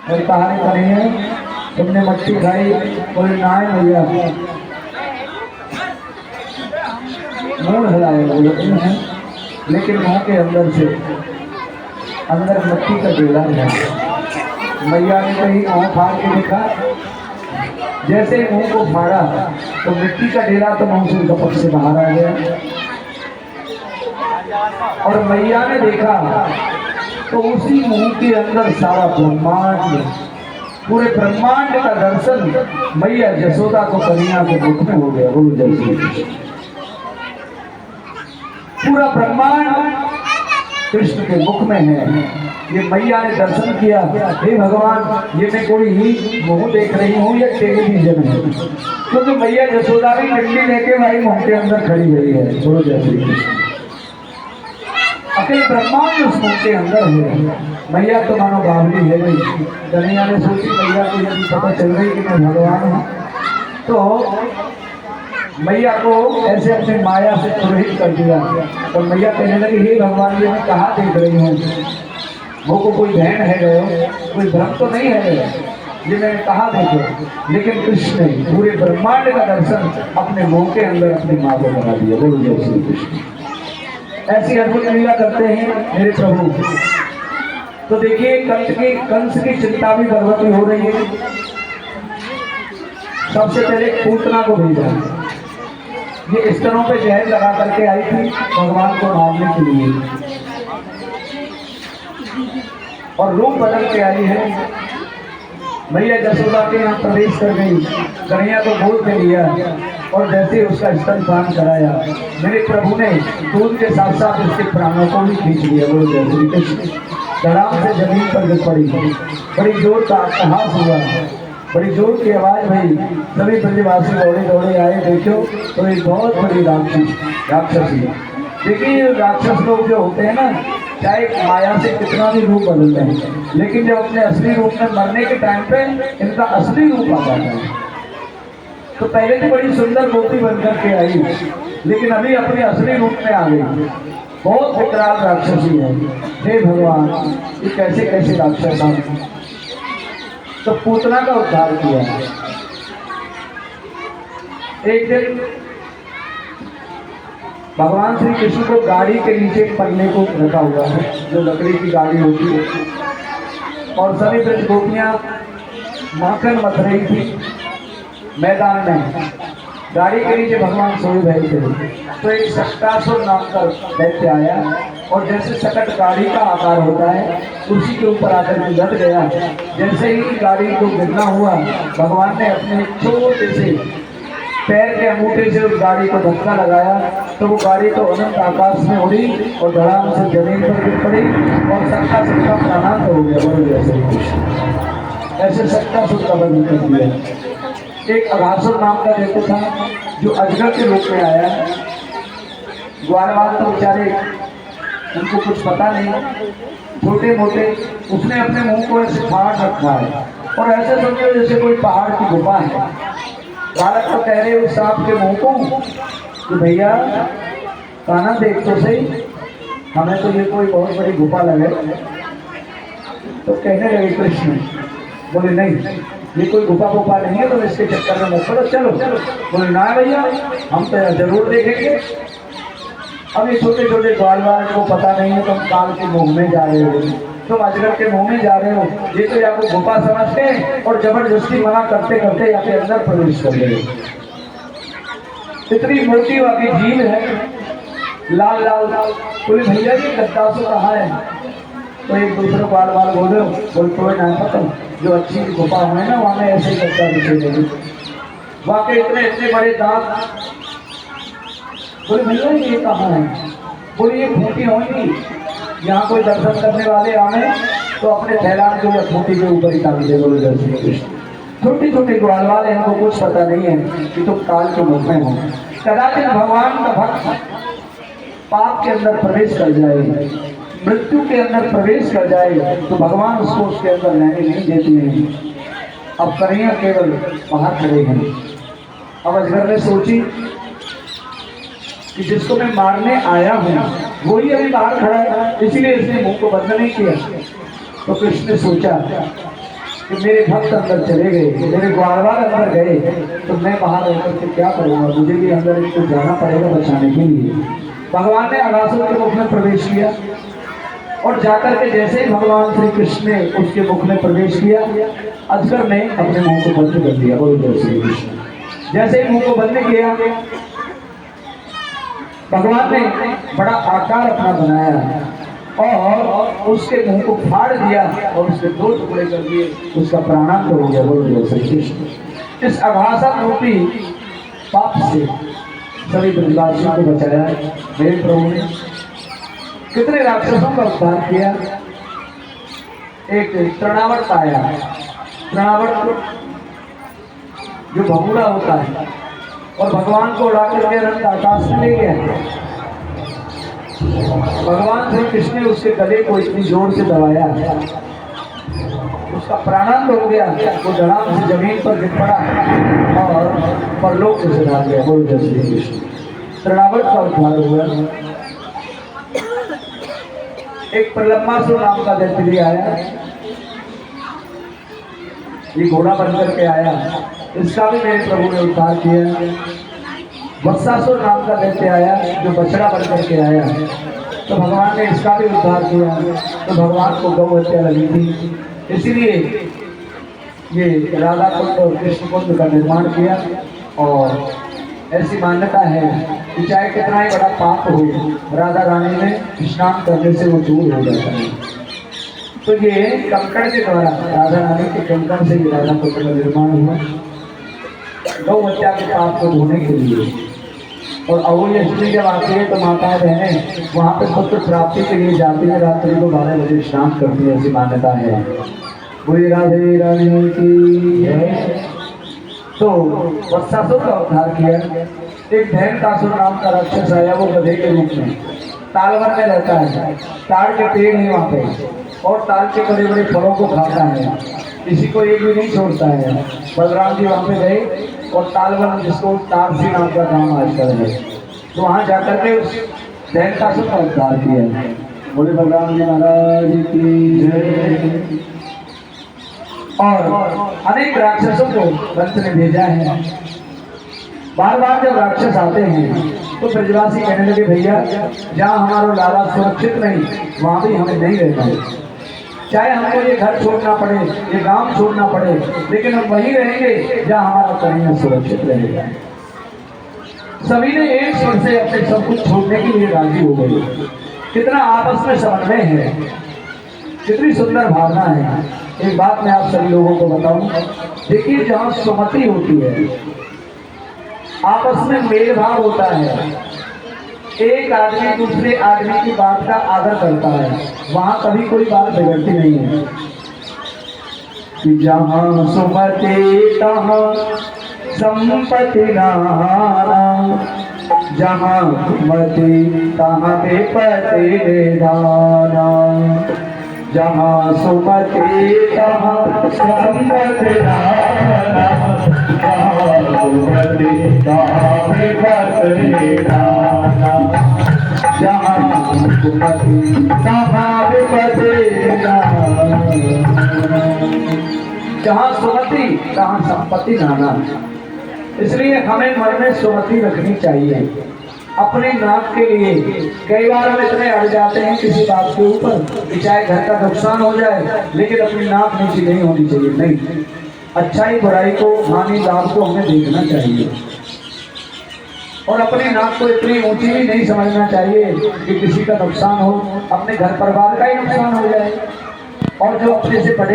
कोई कहानी तो नहीं है, तुमने मट्टी खाई कोई नाय भैया मुंह हिलाए बोले, लेकिन मुंह के अंदर से अंदर मट्टी का ढेला है। मैया ने कहीं मुंह फाड़ के देखा, जैसे ही मुंह को फाड़ा तो मिट्टी का ढेला तो मुंह से गपक से बाहर आ गया। और मैया ने देखा तो उसी मुंह के अंदर सारा ब्रह्मांड, पूरे ब्रह्मांड का दर्शन मैया यशोदा को कन्या के मुख में हो गया। बोलो जय श्री कृष्ण। पूरा ब्रह्मांड कृष्ण के मुख में है। ये मैया ने दर्शन किया, हे भगवान ये मैं कोई ही मुंह देख रही हूँ या टेलीविजन है, क्योंकि मैया यशोदा भी डंडी लेके भाई मुंह के अंदर खड़ी हुई है। बोलो जय श्री कृष्ण। अखिल ब्रह्मांड उस मुंह के अंदर है। मैया तो मानो बावली है नहीं। कन्हैया ने सोची मैया को यदि पता चल रही कि मैं भगवान हूँ तो मैया को ऐसे अपनी माया से पुरोहित कर दिया। तो मैया कहने लगी, हे भगवान ये मैं कहाँ देख रही हूँ, वो को कोई बहन है गए, कोई भ्रम तो नहीं है, ये मैं कहाँ देखो। लेकिन कृष्ण ने पूरे ब्रह्मांड का दर्शन अपने मुंह के अंदर अपनी माँ को बना दिया। बोलो जय श्री कृष्ण। ऐसी अद्भुत लीला करते हैं मेरे प्रभु। तो देखिए कंस की चिंता भी गर्भवती हो रही है। सबसे पहले पूतना को भेजा, ये स्तनों पे जहर लगा करके आई थी भगवान को मारने के लिए, और रूप बदल के आई है। मैया यशोदा के यहाँ प्रवेश कर गई, कन्हैया को गोद में लिया और जैसे उसका स्तनपान कराया, मेरे प्रभु ने दूध के साथ साथ उसके प्राणों को भी खींच लिया। बोलो जय श्री कृष्ण। धड़ाम से जमीन पर गिर पड़ी, बड़ी जोर का अट्टहास हुआ, बड़ी जोर की आवाज भई। सभी ब्रजवासी दौड़े दौड़े आए। देखो तो एक बहुत बड़ी राक्षसी। देखिए राक्षस लोग जो होते हैं ना, चाहे माया से कितना भी रूप बदलते हैं, लेकिन जब अपने असली रूप में मरने के टाइम पे इनका असली रूप आ जाता है। तो पहले तो बड़ी सुंदर गोपी बनकर के आई, लेकिन अभी अपने असली रूप में आ गई। बहुत विकराल राक्षसी है। हे भगवान ये कैसे कैसे राक्षस हैं। तो पूतना का उद्धार किया। एक दिन भगवान श्री कृष्ण को गाड़ी के नीचे पन्ने को रखा हुआ है, जो लकड़ी की गाड़ी होती है, और सभी ब्रज गोपियां माखन मथ रही थी मैदान में। गाड़ी के नीचे भगवान सोए भय थे। तो एक शक्टासुर नाम का दैत्य आया, और जैसे शकट गाड़ी का आकार होता है उसी के ऊपर आकर के लद गया। जैसे ही गाड़ी को गिरना हुआ, भगवान ने अपने छोटे से पैर के अंगूठे से उस गाड़ी को धक्का लगाया, तो वो गाड़ी तो अनंत आकाश में उड़ी और धड़ाम से जमीन पर गिर पड़ी और शक्टासुर का प्राणांत हो गया। बोलो जय श्री कृष्ण। ऐसे शक्टासुर का वध कर दिया। एक अघासुर नाम का दैत्य था, जो अजगर के रूप में आया। ग्वालवाल तो बेचारे उनको कुछ पता नहीं, छोटे मोटे उसने अपने मुंह को ऐसे फाड़ रखा है, और ऐसे समझो जैसे कोई पहाड़ की गुफा है। बालक तो कह रहे उस सांप के मुंह को कि भैया काना देख तो सही, हमें तो ये कोई बहुत बड़ी गुफा लगे। तो कहने लगे कृष्ण, बोले नहीं ये कोई गुफा गुफा नहीं है, तो इसके चक्कर में मत पड़ो, चलो। बोले ना भैया हम तो जरूर देखेंगे। अब ये छोटे छोटे ग्वालवाल को पता नहीं है तुम काल के मुंह में जा रहे हो, तुम अजगर के मुंह में जा रहे हो, ये तो आपको गुफा समझते हैं और जबरदस्ती मना करते करते यहाँ के अंदर प्रवेश कर गए। इतनी मोटी वाली झील है, लाल लाल। बोले भैया ये गद्दासु कहाँ है? तो एक दूसरे ग्वालवाल बोले कोई ना पता, जो अच्छी गुफा है ना वहाँ में ऐसे ही गद्दा दिखेगी। वहाँ के इतने इतने बड़े दांत। बोले भैया ये कहाँ है? बोले ये खूंटी होंगी, यहाँ कोई दर्शन करने वाले आए तो अपने फैलान को या खूंटी के ऊपर ही डाल दे। बोलो जय श्री कृष्ण। छोटे छोटे ग्वालवाल हैं, इनको कुछ पता नहीं है कि तुम काल के मुख में हो। कदाचित भगवान का भक्त पाप के अंदर प्रवेश कर जाए, मृत्यु के अंदर प्रवेश कर जाए, तो भगवान उसको उसके अंदर रहने नहीं देते हैं। अब कन्हैया केवल बाहर खड़े हैं। अब अजगर ने सोची कि जिसको मैं मारने आया हूँ वही अभी बाहर खड़ा है, इसीलिए इसने मुंह को बंद नहीं किया। तो कृष्ण ने सोचा कि मेरे भक्त अंदर चले गए, मेरे ग्वालवाल अंदर गए, तो मैं बाहर रहकर के क्या करूँगा, मुझे भी अंदर तो जाना पड़ेगा बचाने के लिए। भगवान ने अघासुर के मुख में प्रवेश किया और जाकर के जैसे ही भगवान श्री कृष्ण ने उसके मुख में प्रवेश किया, अजगर ने अपने मुंह को बंद कर दिया। बोलो जय श्री कृष्ण। जैसे ही मुंह को बंद किया, भगवान ने बड़ा आकार अपना बनाया और उसके मुंह को फाड़ दिया और उसके 2 टुकड़े कर दिए, उसका प्राणांत हो गया। बोलो जय श्री कृष्ण। इस अघासुर रूपी पाप से सभी ब्रजवासियों को बचाया मेरे प्रभु ने। कितने राक्षसों का उद्धार किया। एक तृणावर्त आया, तृणावर्त जो भगुड़ा होता है, और भगवान को उड़ा करके अनंत आकाश में ले गया। भगवान श्री कृष्ण ने उसके गले को इतनी जोर से दबाया, उसका प्राणांत हो गया, वो धड़ाम से जमीन पर गिर पड़ा और परलोक से सिधार गया। बोलो जय श्री कृष्ण। तृणावर्त का उद्धार हुआ। एक प्रलंबासुर नाम का दैत्य आया, ये घोड़ा बनकर के आया, इसका भी मेरे प्रभु ने उद्धार किया। वत्सासुर नाम का दैत्य आया जो बछड़ा बनकर के आया, तो भगवान ने इसका भी उद्धार किया। तो भगवान को गौ हत्या लगी थी, इसीलिए ये राधा कुंड और कृष्ण कुंड का निर्माण किया। और ऐसी मान्यता है कि चाहे कितना ही बड़ा पाप हो, राधा रानी में स्नान करने से वो दूर हो जाता है। तो ये कंकड़ के द्वारा राधा रानी के कंकड़ से राधा कुंड का निर्माण हुआ, गौ हत्या के पाप को धोने के लिए। और अवूल अष्टमी जब आती है तो माताएं बहनें वहाँ पर पुत्र प्राप्ति के लिए जाती है, रात्रि को 12 बजे स्नान करती है, ऐसी मान्यता है। बोलिए राधे रानी की जय। तो वत्सासुर का उद्धार किया। एक धैर्यकासुर नाम का राक्षस आया, वो गधे के रूप में तालवन में रहता है, ताड़ के पेड़ नहीं वहाँ पे, और ताड़ के बड़े बड़े फलों को खाता है, किसी को एक भी नहीं छोड़ता है। बलराम जी वहाँ पे गए और तालवन, जिसको तारसी नाम का नाम आजकल है, तो वहाँ जाकर के उस धैर्यकासुर का उद्धार किया। बोले बलराम जी महाराज की जय। और अनेक राक्षसों को वंश ने भेजा है। बार बार जब राक्षस आते हैं तो ब्रजवासी कहने लगे, भैया जहाँ हमारा लाला सुरक्षित नहीं, वहाँ भी हमें नहीं रहना है। चाहे हमको ये घर छोड़ना पड़े, ये गांव छोड़ना पड़े, लेकिन हम वहीं रहेंगे जहाँ हमारा कन्या सुरक्षित रहेगा। सभी ने एक स्वर से अपने सब कुछ छोड़ने के लिए राजी हो गए। कितना आपस में समन्वय है, कितनी सुंदर भावना है। एक बात मैं आप सभी लोगों को बताऊं, देखिए जहाँ सुमति होती है, आपस में मेल भाव होता है, एक आदमी दूसरे आदमी की बात का आदर करता है, वहां कभी कोई बात बिगड़ती नहीं है। कि जहाँ सुमति तहाँ संपत्ति नाना, जहाँ सुमति तहाँ विपत्ति निधाना, जहाँ सुमति तहाँ संपत्ति नाना, जहाँ सुमति तहाँ विपत्ति निधाना, जहाँ सुमति तहाँ विपत्ति निधाना, जहाँ सुमति तहाँ संपत्ति नाना। इसलिए हमें मन में सुमति रखनी चाहिए अपने नाक के लिए। कई बार हम इतने अड़ जाते हैं किसी बात के ऊपर कि चाहे घर का नुकसान हो जाए, लेकिन अपनी नाक नीची नहीं होनी चाहिए। नहीं, अच्छाई बुराई को, हानि लाभ को हमें देखना चाहिए, और अपनी नाक को इतनी ऊंची भी नहीं समझना चाहिए कि किसी का नुकसान हो, अपने घर परिवार का ही नुकसान हो जाए। और जो अपने से बड़े